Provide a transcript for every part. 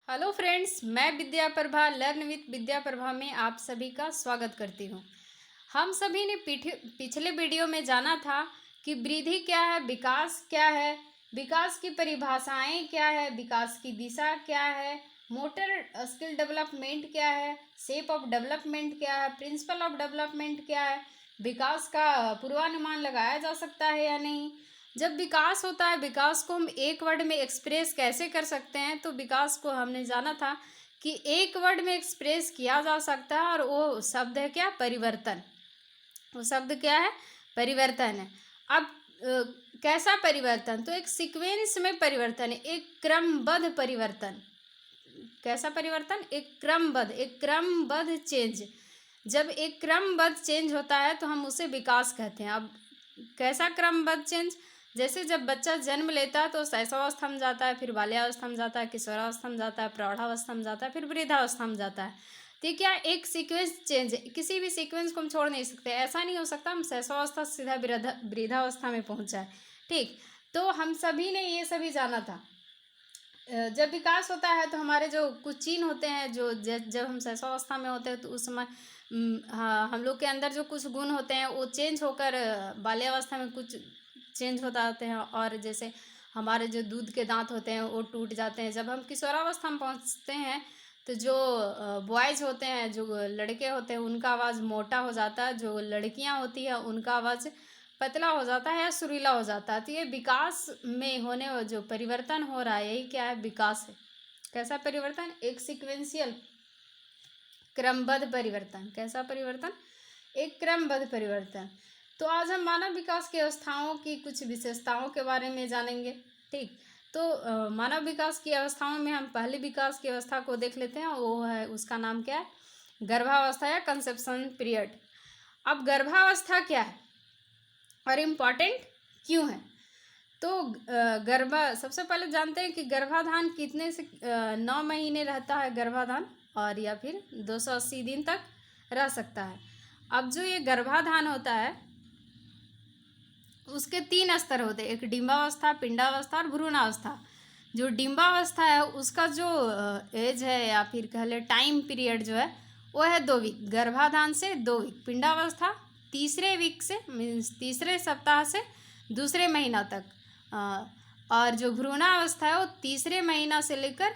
Hello friends, मैं विद्या Prabha learn with विद्या प्रभा में आप सभी का स्वागत करती हूँ। हम सभी ने पिछले वीडियो में जाना था कि वृद्धि क्या है, विकास क्या है, विकास की परिभाषाएं क्या है, विकास की दिशा क्या है, मोटर स्किल डेवलपमेंट क्या है, शेप ऑफ डेवलपमेंट क्या है, प्रिंसिपल ऑफ डेवलपमेंट क्या है, विकास का पूर्वानुमान लगाया जा सकता है या नहीं। जब विकास होता है, विकास को हम एक वर्ड में एक्सप्रेस कैसे कर सकते हैं, तो विकास को हमने जाना था कि एक वर्ड में एक्सप्रेस किया जा सकता है और वो शब्द है क्या, परिवर्तन। वो शब्द क्या है, परिवर्तन है। अब कैसा परिवर्तन, तो एक सीक्वेंस में परिवर्तन है, एक क्रमबद्ध परिवर्तन। कैसा परिवर्तन, एक क्रमबद्ध चेंज। जब एक क्रमबद्ध चेंज होता है तो हम उसे विकास कहते हैं। अब कैसा क्रमबद्ध चेंज, जैसे जब बच्चा जन्म लेता है तो शैशवावस्था में जाता है, फिर बाल्यावस्था में जाता है, किशोरावस्था में जाता है, प्रौढ़ावस्था में जाता है, फिर वृद्धावस्था में जाता है। तो क्या एक सीक्वेंस चेंज है, किसी भी सीक्वेंस को हम छोड़ नहीं सकते। ऐसा नहीं हो सकता हम शैशवावस्था से सीधा वृद्धावस्था में पहुंच जाए। ठीक, तो हम सभी ने ये सभी जाना था। जब विकास होता है तो हमारे जो कुछ चिन्ह होते हैं, जो जब हम शैशवावस्था में होते हैं तो उस समय हाँ, हम लोग के अंदर जो कुछ गुण होते हैं वो चेंज होकर बाल्यावस्था में कुछ चेंज होता होते हैं। और जैसे हमारे जो दूध के दांत होते हैं वो टूट जाते हैं। जब हम किशोरावस्था में पहुंचते हैं तो जो बॉयज़ होते हैं, जो लड़के होते हैं, उनका आवाज़ मोटा हो जाता है, जो लड़कियां होती है उनका आवाज़ पतला हो जाता है या सुरीला हो जाता है। तो ये विकास में होने जो परिवर्तन हो रहा है, यही क्या है, विकास है। कैसा परिवर्तन, एक सीक्वेंशियल क्रमबद्ध परिवर्तन। कैसा परिवर्तन, एक क्रमबद्ध परिवर्तन। तो आज हम मानव विकास की अवस्थाओं की कुछ विशेषताओं के बारे में जानेंगे। ठीक, तो मानव विकास की अवस्थाओं में हम पहली विकास की अवस्था को देख लेते हैं। वो है, उसका नाम क्या है, गर्भावस्था या कंसेप्शन पीरियड। अब गर्भावस्था क्या है और इम्पॉर्टेंट क्यों है, तो सबसे पहले जानते हैं कि गर्भाधान कितने से 9 महीने रहता है गर्भाधान, और या फिर 280 दिन तक रह सकता है। अब जो ये गर्भाधान होता है उसके 3 स्तर होते हैं, एक डिम्बावस्था, पिंडावस्था और भ्रूणावस्था। जो डिम्बावस्था है उसका जो एज है या फिर कह ले टाइम पीरियड जो है वो है 2 वीक, गर्भाधान से 2 वीक। पिंडावस्था तीसरे वीक से मीन्स तीसरे सप्ताह से दूसरे महीना तक। और जो भ्रूणावस्था है वो तीसरे महीना से लेकर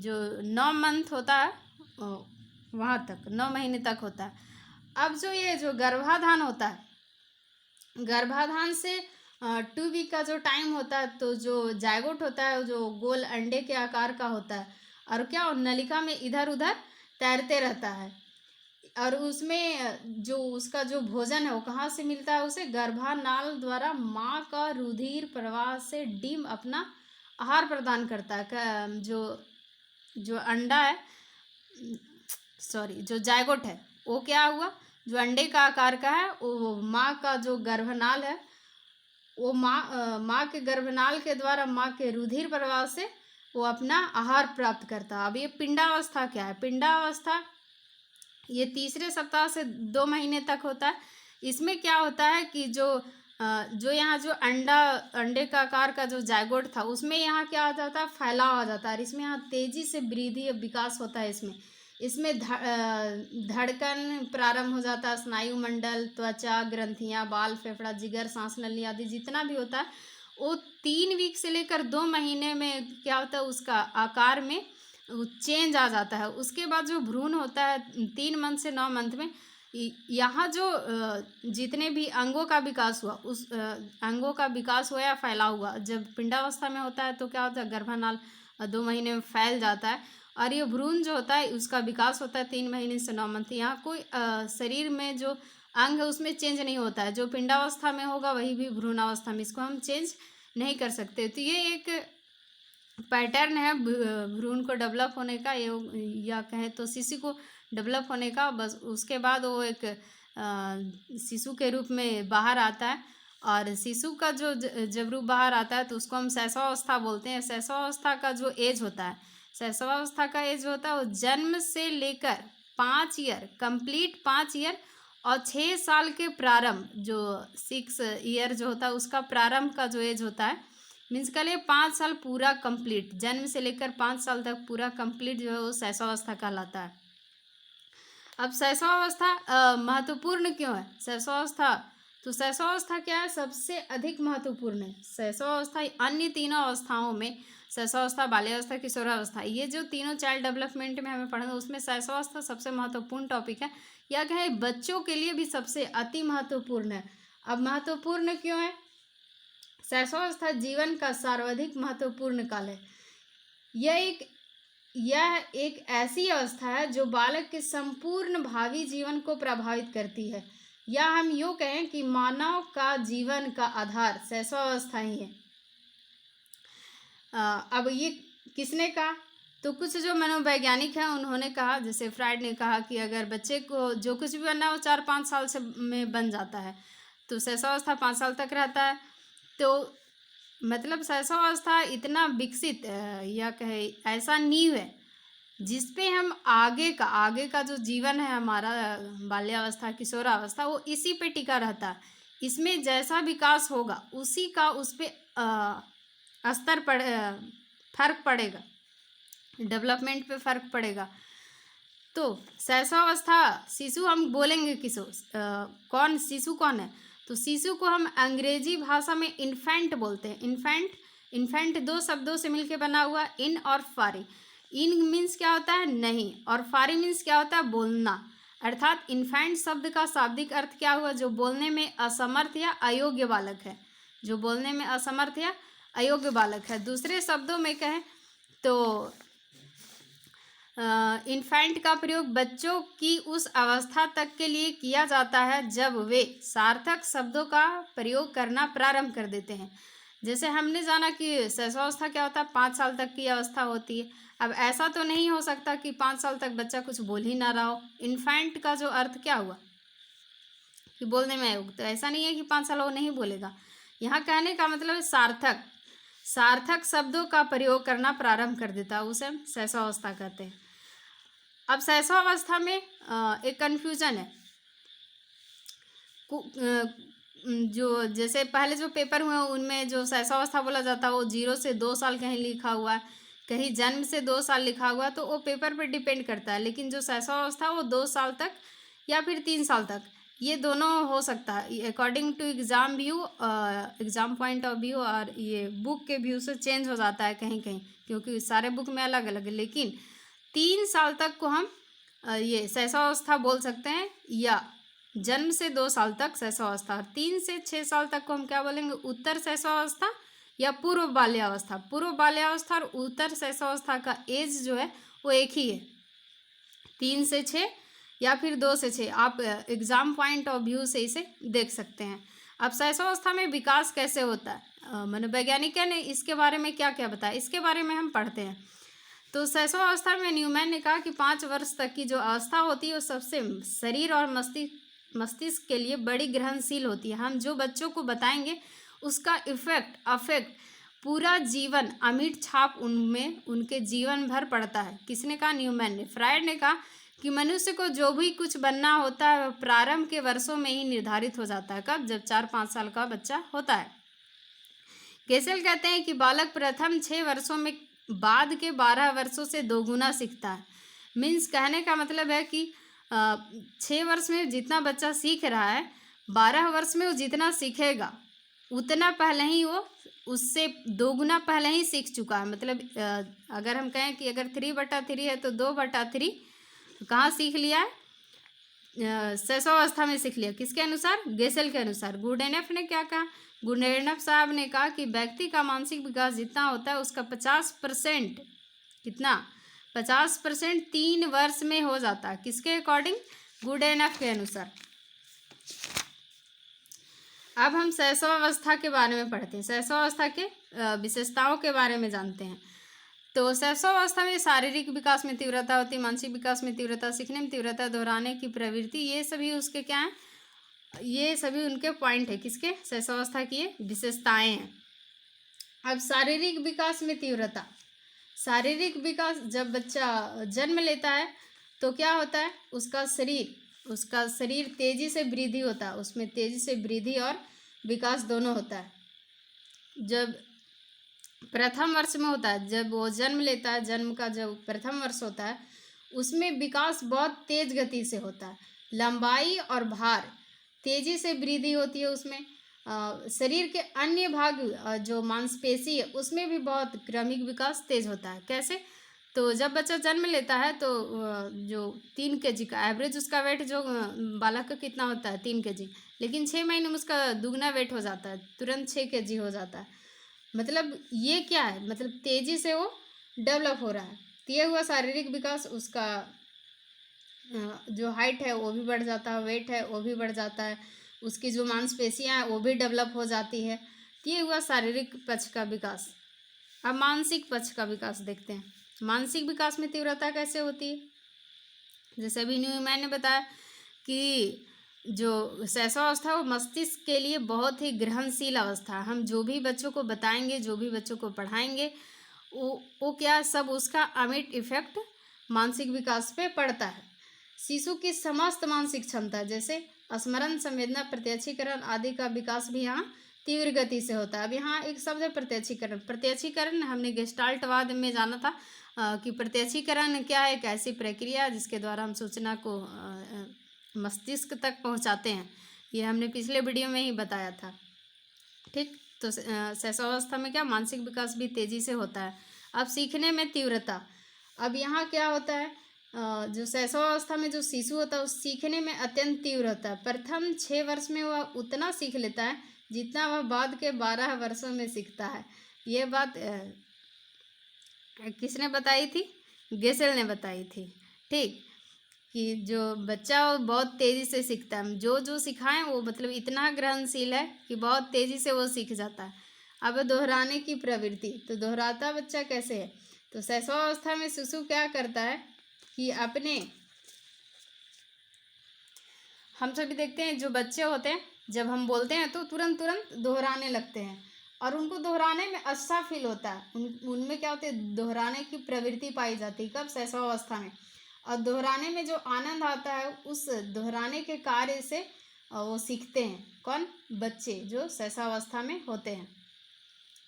जो 9 मंथ होता है वहाँ तक, 9 महीने तक होता है। अब जो ये जो गर्भाधान होता है, गर्भाधान से 2 वीक का जो टाइम होता है, तो जो जायगोट होता है जो गोल अंडे के आकार का होता है और क्या वो नलिका में इधर उधर तैरते रहता है। और उसमें जो उसका जो भोजन है वो कहाँ से मिलता है, उसे गर्भानाल द्वारा माँ का रुधिर प्रवाह से डिम अपना आहार प्रदान करता है। जो जो अंडा है, सॉरी, जो जायगोट है वो क्या हुआ, जो अंडे का आकार का है, वो माँ का जो गर्भनाल है वो माँ के गर्भनाल के द्वारा माँ के रुधिर प्रवाह से वो अपना आहार प्राप्त करता है। अब ये पिंडावस्था क्या है, पिंडावस्था ये तीसरे सप्ताह से 2 महीने तक होता है। इसमें क्या होता है कि जो यहाँ जो अंडे का आकार का जो जायगोट था उसमें यहाँ क्या आ जाता है, फैलाव आ जाता है। और इसमें यहाँ तेजी से वृद्धि और विकास होता है। इसमें धड़कन प्रारंभ हो जाता है, स्नायु मंडल, त्वचा, ग्रंथियाँ, बाल, फेफड़ा, जिगर, सांस नली आदि जितना भी होता है वो 3 वीक से लेकर 2 महीने में क्या होता है, उसका आकार में चेंज आ जाता है। उसके बाद जो भ्रूण होता है 3 मंथ से 9 मंथ में, यहाँ जो जितने भी अंगों का विकास हुआ उस अंगों का विकास हुआ या फैला हुआ, जब पिंडावस्था में होता है तो क्या होता है, गर्भनाल 2 महीने में फैल जाता है। और ये भ्रूण जो होता है उसका विकास होता है 3 महीने से 9 मंथ। यहाँ कोई शरीर में जो अंग है उसमें चेंज नहीं होता है, जो पिंडावस्था में होगा वही भी भ्रूणावस्था में, इसको हम चेंज नहीं कर सकते। तो ये एक पैटर्न है भ्रूण को डेवलप होने का, ये या कहें तो शिशु को डेवलप होने का। बस उसके बाद वो एक शिशु के रूप में बाहर आता है। और शिशु का जो जब रूप बाहर आता है तो उसको हम शैशवावस्था बोलते हैं। शैशवावस्था का जो एज होता है, शैशवावस्था का एज होता है वो जन्म से लेकर 5 ईयर, कंप्लीट 5 ईयर और 6 साल के प्रारंभ, जो 6 ईयर जो होता है उसका प्रारंभ का जो एज होता है मीन्स कह लिए 5 साल पूरा कंप्लीट, जन्म से लेकर 5 साल तक पूरा कंप्लीट जो है वो शैशवावस्था कहलाता है। अब शैशवावस्था महत्वपूर्ण क्यों है शैशवावस्था? तो शैशवावस्था क्या है, सबसे अधिक महत्वपूर्ण है। शैशवावस्था अन्य तीनों अवस्थाओं में, शैशवावस्था, बाल्यावस्था, किशोरावस्था, ये जो तीनों चाइल्ड डेवलपमेंट में हमें पढ़ना, उसमें शैशवावस्था सबसे महत्वपूर्ण टॉपिक है। या कहे बच्चों के लिए भी सबसे अति महत्वपूर्ण है। अब महत्वपूर्ण क्यों है? शैशवावस्था जीवन का सर्वाधिक महत्वपूर्ण काल है। यह एक ऐसी अवस्था है जो बालक के संपूर्ण भावी जीवन को प्रभावित करती है, या हम यूँ कहें कि मानव का जीवन का आधार शैशवावस्था ही है। अब ये किसने कहा? तो कुछ जो मनोवैज्ञानिक हैं उन्होंने कहा, जैसे फ्राइड ने कहा कि अगर बच्चे को जो कुछ भी बनना है वो 4-5 साल से में बन जाता है, तो शैशवावस्था 5 साल तक रहता है। तो मतलब शैशवावस्था इतना विकसित या कहे ऐसा नींव है जिसपे हम आगे का जो जीवन है हमारा, बाल्यावस्था, किशोरावस्था, वो इसी पे टिका रहता है। इसमें जैसा विकास होगा उसी का उस पर असर फर्क पड़ेगा, डेवलपमेंट पे फर्क पड़ेगा। तो शैशवावस्था शिशु हम बोलेंगे कौन शिशु कौन है? तो शिशु को हम अंग्रेजी भाषा में इन्फेंट बोलते हैं। इन्फेंट 2 शब्दों से मिलकर बना हुआ, इन और फारी। इन मीन्स क्या होता है? नहीं, और फारी मीन्स क्या होता है? बोलना। अर्थात इन्फेंट शब्द का शाब्दिक अर्थ क्या हुआ? जो बोलने में असमर्थ या अयोग्य बालक है, जो बोलने में असमर्थ या अयोग्य बालक है। दूसरे शब्दों में कहें तो इन्फेंट का प्रयोग बच्चों की उस अवस्था तक के लिए किया जाता है जब वे सार्थक शब्दों का प्रयोग करना प्रारंभ कर देते हैं। जैसे हमने जाना कि शैशवावस्था क्या होता है, 5 साल तक की अवस्था होती है। अब ऐसा तो नहीं हो सकता कि 5 साल तक बच्चा कुछ बोल ही ना रहा हो। इन्फेंट का जो अर्थ क्या हुआ कि बोलने में अयोग्य, तो ऐसा नहीं है कि 5 साल वो नहीं बोलेगा। यहाँ कहने का मतलब है सार्थक शब्दों का प्रयोग करना प्रारंभ कर देता है, उसे हम शैशवावस्था कहते हैं। अब शैशवावस्था में एक कन्फ्यूजन है, जो जैसे पहले जो पेपर हुए उनमें जो शैशवावस्था बोला जाता है वो 0 से 2 साल कहीं लिखा हुआ है, कहीं जन्म से 2 साल लिखा हुआ है, तो वो पेपर पर डिपेंड करता है। लेकिन जो शैशवावस्था वो 2 साल तक या फिर 3 साल तक, ये दोनों हो सकता है according to exam point of view, और ये बुक के व्यू से चेंज हो जाता है कहीं कहीं, क्योंकि सारे बुक में अलग अलग है। लेकिन 3 साल तक को हम ये शैशवावस्था बोल सकते हैं, या जन्म से 2 साल तक शैशवावस्था, और 3 से 6 साल तक को हम क्या बोलेंगे? उत्तर शैशवावस्था या पूर्व बाल्यावस्था। पूर्व बाल्यावस्था और उत्तर शैशवावस्था का एज जो है वो एक ही है, 3 से 6 या फिर 2 से 6। आप एग्ज़ाम पॉइंट ऑफ व्यू से इसे देख सकते हैं। अब शैशवावस्था में विकास कैसे होता है, मनोवैज्ञानिक ने इसके बारे में क्या क्या बताया, इसके बारे में हम पढ़ते हैं। तो शैशवावस्था में न्यूमैन ने कहा कि 5 वर्ष तक की जो अवस्था होती है वो सबसे शरीर और मस्तिष्क के लिए बड़ी ग्रहणशील होती है। हम जो बच्चों को बताएंगे उसका अफेक्ट पूरा जीवन, अमिट छाप उनमें उनके जीवन भर पड़ता है। किसने कहा? न्यूमैन ने। फ्रायड ने कहा कि मनुष्य को जो भी कुछ बनना होता है वह प्रारंभ के वर्षों में ही निर्धारित हो जाता है। कब? जब 4-5 साल का बच्चा होता है। गेसेल कहते हैं कि बालक प्रथम 6 वर्षों में बाद के 12 वर्षों से 2 गुना सीखता है। मीन्स कहने का मतलब है कि 6 वर्ष में जितना बच्चा सीख रहा है, 12 वर्ष में वो जितना सीखेगा उतना पहले ही वो उससे 2 गुना पहले ही सीख चुका है। मतलब अगर हम कहें कि अगर 3/3 है तो 2/3 कहाँ सीख लिया है? शैशवावस्था में सीख लिया। किसके अनुसार? गेसेल के अनुसार। गुडेनफ ने क्या कहा? गुडेनफ साहब ने कहा कि व्यक्ति का मानसिक विकास जितना होता है उसका 50% कितना? 50% 3 वर्ष में हो जाता है। किसके अकॉर्डिंग? गुडेनफ के अनुसार। अब हम शैशवावस्था के बारे में पढ़ते हैं, शैशवावस्था के विशेषताओं के बारे में जानते हैं। तो शैशवावस्था में शारीरिक विकास में तीव्रता होती है, मानसिक विकास में तीव्रता, सीखने में तीव्रता, दोहराने की प्रवृत्ति, ये सभी उसके क्या हैं? ये सभी उनके पॉइंट है। किसके? शैशवावस्था की ये विशेषताएं हैं। अब शारीरिक विकास में तीव्रता, शारीरिक विकास जब बच्चा जन्म लेता है तो क्या होता है? उसका शरीर तेजी से वृद्धि होता है, उसमें तेजी से वृद्धि और विकास दोनों होता है। जब प्रथम वर्ष में होता है, जब वो जन्म लेता है, जन्म का जो प्रथम वर्ष होता है उसमें विकास बहुत तेज गति से होता है। लंबाई और भार तेजी से वृद्धि होती है उसमें। शरीर के अन्य भाग जो मांसपेशी है उसमें भी बहुत क्रमिक विकास तेज होता है। कैसे? तो जब बच्चा जन्म लेता है तो जो 3 kg का एवरेज उसका वेट जो बालक का कितना होता है 3 kg, लेकिन 6 महीने में उसका दुगना वेट हो जाता है, तुरंत 6 kg हो जाता है। मतलब ये क्या है, मतलब तेजी से वो डेवलप हो रहा है। तो ये हुआ शारीरिक विकास। उसका जो हाइट है वो भी बढ़ जाता है, वेट है वो भी बढ़ जाता है, उसकी जो मांसपेशियां हैं वो भी डेवलप हो जाती है। तो ये हुआ शारीरिक पक्ष का विकास। अब मानसिक पक्ष का विकास देखते हैं। मानसिक विकास में तीव्रता कैसे होती है? जैसे अभी मैंने बताया कि जो शैशवावस्था वो मस्तिष्क के लिए बहुत ही ग्रहणशील अवस्था है। हम जो भी बच्चों को बताएंगे, जो भी बच्चों को पढ़ाएंगे, वो क्या सब उसका अमिट इफेक्ट मानसिक विकास पे पड़ता है। शिशु की समस्त मानसिक क्षमता जैसे स्मरण, संवेदना, प्रत्यक्षीकरण आदि का विकास भी यहाँ तीव्र गति से होता है। अब यहाँ एक शब्द है प्रत्यक्षीकरण। प्रत्यक्षीकरण हमने गेस्टाल्टवाद में जाना था कि प्रत्यक्षीकरण क्या है, एक ऐसी प्रक्रिया जिसके द्वारा हम सूचना को मस्तिष्क तक पहुँचाते हैं। ये हमने पिछले वीडियो में ही बताया था। ठीक, तो शैशवावस्था में क्या मानसिक विकास भी तेजी से होता है। अब सीखने में तीव्रता, अब यहाँ क्या होता है, जो शैशवावस्था में जो शिशु होता है उस सीखने में अत्यंत तीव्र होता है। प्रथम 6 वर्ष में वह उतना सीख लेता है जितना वह बाद के 12 वर्षों में सीखता है। ये बात किसने बताई थी? गेसेल ने बताई थी। ठीक, कि जो बच्चा बहुत तेज़ी से सीखता है, जो जो सिखाएं वो मतलब इतना ग्रहणशील है कि बहुत तेज़ी से वो सीख जाता है। अब दोहराने की प्रवृत्ति, तो दोहराता बच्चा कैसे है? तो शैशवावस्था में शिशु क्या करता है कि अपने, हम सभी देखते हैं जो बच्चे होते हैं जब हम बोलते हैं तो तुरंत तुरंत दोहराने लगते हैं और उनको दोहराने में अच्छा फील होता है। उनमें क्या होता है, दोहराने की प्रवृत्ति पाई जाती है। कब? शैशवावस्था में। और दोहराने में जो आनंद आता है उस दोहराने के कार्य से वो सीखते हैं। कौन? बच्चे जो शैशवावस्था में होते हैं।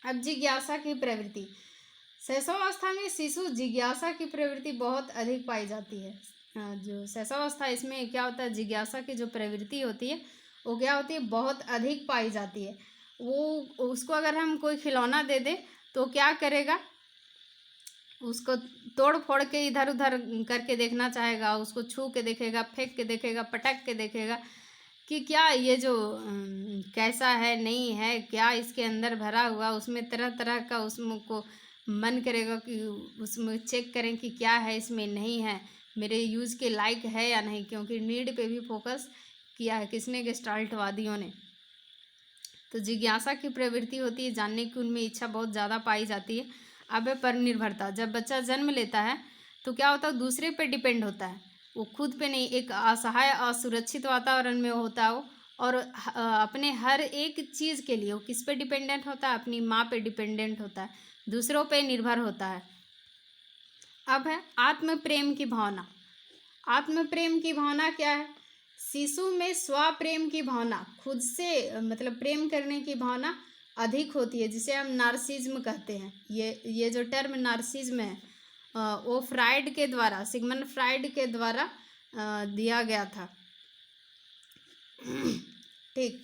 अब जिज्ञासा की प्रवृत्ति, शैशवावस्था में शिशु जिज्ञासा की प्रवृत्ति बहुत अधिक पाई जाती है। जो शैशवावस्था, इसमें क्या होता है, जिज्ञासा की जो प्रवृत्ति होती है वो क्या होती है, बहुत अधिक पाई जाती है। वो उसको अगर हम कोई खिलौना दे दें तो क्या करेगा, उसको तोड़ फोड़ के इधर उधर करके देखना चाहेगा, उसको छू के देखेगा, फेंक के देखेगा, पटक के देखेगा कि क्या ये जो कैसा है, नहीं है, क्या इसके अंदर भरा हुआ, उसमें तरह तरह का उसमें को मन करेगा कि उसमें चेक करें कि क्या है, इसमें नहीं है, मेरे यूज़ के लायक है या नहीं। क्योंकि नीड पे भी फोकस किया है किसने? गेस्टाल्टवादियों ने। तो जिज्ञासा की प्रवृत्ति होती है, जानने की उनमें इच्छा बहुत ज़्यादा पाई जाती है। अब है पर निर्भरता, जब बच्चा जन्म लेता है तो क्या होता है, दूसरे पे डिपेंड होता है, वो खुद पे नहीं, एक असहाय असुरक्षित वातावरण में होता है वो। और अपने हर एक चीज़ के लिए वो किस पे डिपेंडेंट होता है? अपनी माँ पे डिपेंडेंट होता है, दूसरों पे निर्भर होता है। अब है आत्म प्रेम की भावना। आत्म प्रेम की भावना क्या है? शिशु में स्वप्रेम की भावना, खुद से मतलब प्रेम करने की भावना अधिक होती है, जिसे हम नार्सिज्म कहते हैं। ये जो टर्म नार्सिज्म है वो फ्राइड के द्वारा, सिगमंड फ्राइड के द्वारा दिया गया था। ठीक,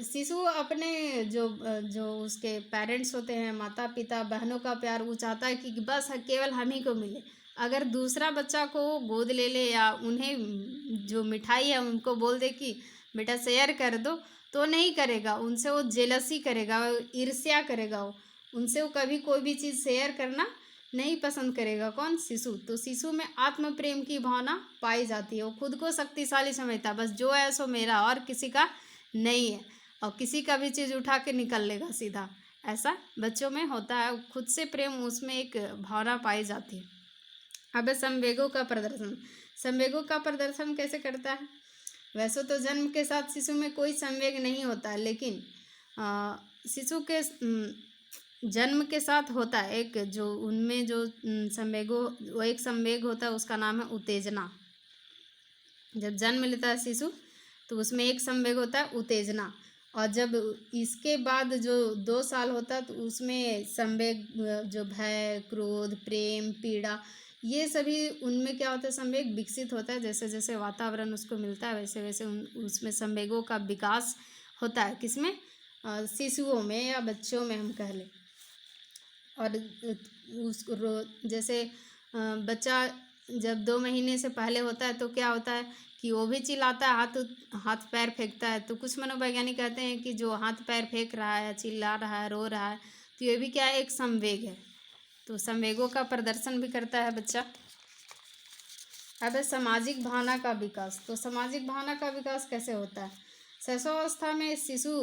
शिशु अपने जो जो उसके पेरेंट्स होते हैं, माता पिता, बहनों का प्यार वो चाहता है कि बस केवल हम ही को मिले। अगर दूसरा बच्चा को गोद ले ले या उन्हें जो मिठाई है उनको बोल दे कि बेटा शेयर कर दो, तो नहीं करेगा, उनसे वो जेलसी करेगा, ईर्ष्या करेगा, वो उनसे वो कभी कोई भी चीज़ शेयर करना नहीं पसंद करेगा। कौन? शिशु। तो शिशु में आत्म प्रेम की भावना पाई जाती है, वो खुद को शक्तिशाली समझता है, बस जो है सो मेरा और किसी का नहीं है, और किसी का भी चीज़ उठा के निकल लेगा सीधा, ऐसा बच्चों में होता है। खुद से प्रेम, उसमें एक भावना पाई जाती है। अब संवेगों का प्रदर्शन, संवेगों का प्रदर्शन कैसे करता है? वैसे तो जन्म के साथ शिशु में कोई संवेग नहीं होता है, लेकिन शिशु के जन्म के साथ होता है एक, जो उनमें जो संवेगों, वो एक संवेग होता है उसका नाम है उत्तेजना। जब जन्म लेता है शिशु तो उसमें एक संवेग होता है उत्तेजना, और जब इसके बाद जो 2 साल होता है तो उसमें संवेग, जो भय, क्रोध, प्रेम, पीड़ा, ये सभी उनमें क्या होता है, संवेग विकसित होता है। जैसे जैसे वातावरण उसको मिलता है वैसे वैसे उसमें संवेगों का विकास होता है। किसमें? शिशुओं में या बच्चों में हम कह लें। और जैसे बच्चा जब 2 महीने से पहले होता है तो क्या होता है कि वो भी चिल्लाता है, हाथ पैर फेंकता है। तो कुछ मनोवैज्ञानिक कहते हैं कि जो हाथ पैर फेंक रहा है, चिल्ला रहा है, रो रहा है, तो ये भी क्या है, एक संवेग है। तो संवेगों का प्रदर्शन भी करता है बच्चा। अब है सामाजिक भावना का विकास। तो सामाजिक भावना का विकास कैसे होता है? शैशवावस्था में शिशु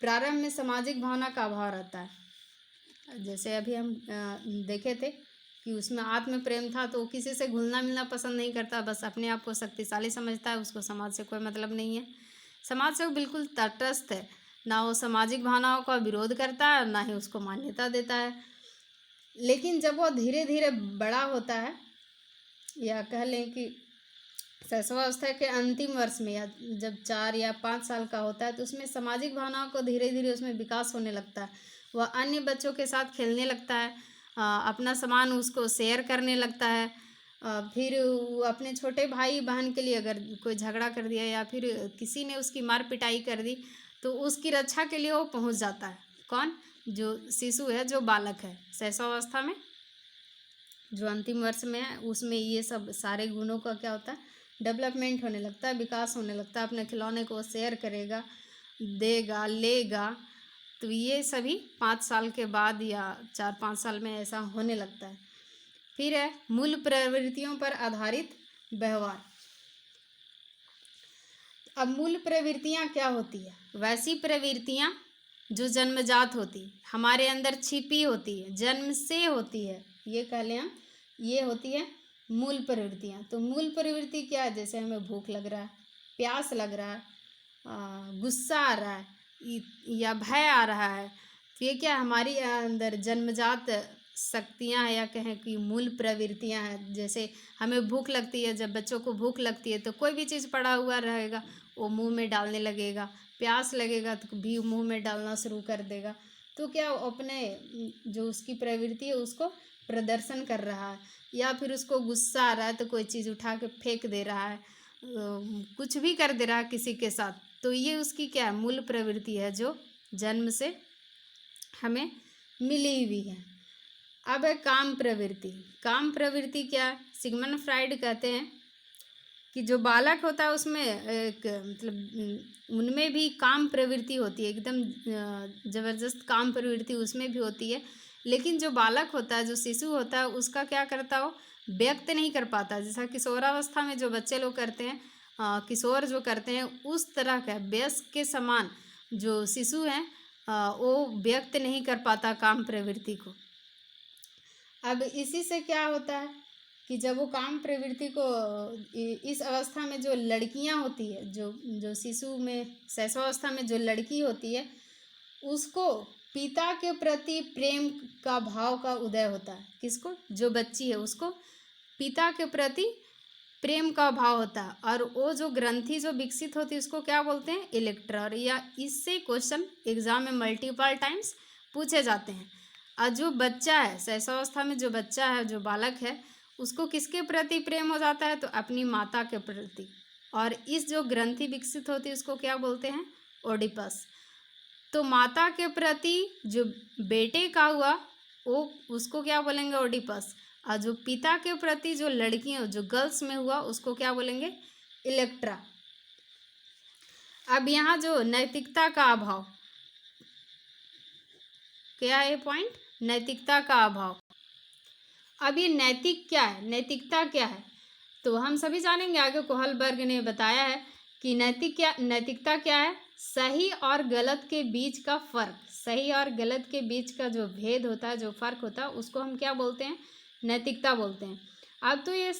प्रारंभ में सामाजिक भावना का अभाव रहता है। जैसे अभी हम देखे थे कि उसमें आत्म प्रेम था, तो वो किसी से घुलना मिलना पसंद नहीं करता, बस अपने आप को शक्तिशाली समझता है, उसको समाज से कोई मतलब नहीं है। समाज से वो बिल्कुल तटस्थ है, ना वो सामाजिक भावनाओं का विरोध करता है, ना ही उसको मान्यता देता है। लेकिन जब वो धीरे धीरे बड़ा होता है, या कह लें कि शैशवावस्था के अंतिम वर्ष में, या जब 4 या 5 साल का होता है, तो उसमें सामाजिक भावनाओं को धीरे धीरे उसमें विकास होने लगता है। वह अन्य बच्चों के साथ खेलने लगता है, अपना सामान उसको शेयर करने लगता है। फिर वो अपने छोटे भाई बहन के लिए अगर कोई झगड़ा कर दिया या फिर किसी ने उसकी मार पिटाई कर दी, तो उसकी रक्षा के लिए वो पहुंच जाता है। कौन? जो शिशु है, जो बालक है शैशवावस्था में, जो अंतिम वर्ष में है, उसमें ये सब सारे गुणों का क्या होता है, डेवलपमेंट होने लगता है, विकास होने लगता है। अपने खिलौने को शेयर करेगा, देगा, लेगा। तो ये सभी 5 साल के बाद या 4-5 साल में ऐसा होने लगता है। फिर है मूल प्रवृत्तियों पर आधारित व्यवहार। अब मूल प्रवृत्तियाँ क्या होती है? वैसी प्रवृत्तियाँ जो जन्मजात होती है, हमारे अंदर छिपी होती है, जन्म से होती है, ये कह लें हम, ये होती है मूल प्रवृत्तियाँ। तो मूल प्रवृत्ति क्या है? जैसे हमें भूख लग रहा है, प्यास लग रहा है, गुस्सा आ रहा है, या भय आ रहा है, तो ये क्या हमारी अंदर जन्मजात शक्तियाँ हैं, या कहें कि मूल प्रवृत्तियाँ हैं। जैसे हमें भूख लगती है, जब बच्चों को भूख लगती है तो कोई भी चीज़ पड़ा हुआ रहेगा वो मुंह में डालने लगेगा, प्यास लगेगा तो भी मुंह में डालना शुरू कर देगा। तो क्या अपने जो उसकी प्रवृत्ति है उसको प्रदर्शन कर रहा है। या फिर उसको गुस्सा आ रहा है तो कोई चीज़ उठा के फेंक दे रहा है, कुछ भी कर दे रहा है किसी के साथ। तो ये उसकी क्या है, मूल प्रवृत्ति है, जो जन्म से हमें मिली हुई है। अब है काम प्रवृत्ति। काम प्रवृत्ति क्या है? सिगमंड फ्राइड कहते हैं कि जो बालक होता है उसमें एक मतलब उनमें भी काम प्रवृत्ति होती है, एकदम ज़बरदस्त काम प्रवृत्ति उसमें भी होती है। लेकिन जो बालक होता है, जो शिशु होता है, उसका क्या करता हो, व्यक्त नहीं कर पाता। जैसा किशोरावस्था में जो बच्चे लोग करते हैं, किशोर जो करते हैं, उस तरह का वयस्क के समान जो शिशु हैं वो व्यक्त नहीं कर पाता काम प्रवृत्ति को। अब इसी से क्या होता है कि जब वो काम प्रवृत्ति को इस अवस्था में जो लड़कियां होती है, जो शिशु में शैशवावस्था में जो लड़की होती है, उसको पिता के प्रति प्रेम का भाव का उदय होता है। किसको? जो बच्ची है उसको पिता के प्रति प्रेम का भाव होता है। और वो जो ग्रंथि जो विकसित होती है उसको क्या बोलते हैं? इलेक्ट्रा। और या इससे क्वेश्चन एग्जाम में मल्टीपल टाइम्स पूछे जाते हैं। और जो बच्चा है शैशवावस्था में, जो बच्चा है, जो बालक है, उसको किसके प्रति प्रेम हो जाता है? तो अपनी माता के प्रति। और इस जो ग्रंथि विकसित होती है उसको क्या बोलते हैं? ओडिपस। तो माता के प्रति जो बेटे का हुआ वो उसको क्या बोलेंगे? ओडिपस। और जो पिता के प्रति जो लड़कियों, जो गर्ल्स में हुआ, उसको क्या बोलेंगे? इलेक्ट्रा। अब यहाँ जो नैतिकता का अभाव, क्या है पॉइंट? नैतिकता का अभाव। अब ये नैतिक क्या है, नैतिकता क्या है? तो हम सभी जानेंगे, आगे कोहलबर्ग ने बताया है कि नैतिकता क्या है? सही और गलत के बीच का फर्क। सही और गलत के बीच का जो भेद होता है, जो फर्क होता है, उसको हम क्या बोलते हैं? नैतिकता बोलते हैं। अब तो ये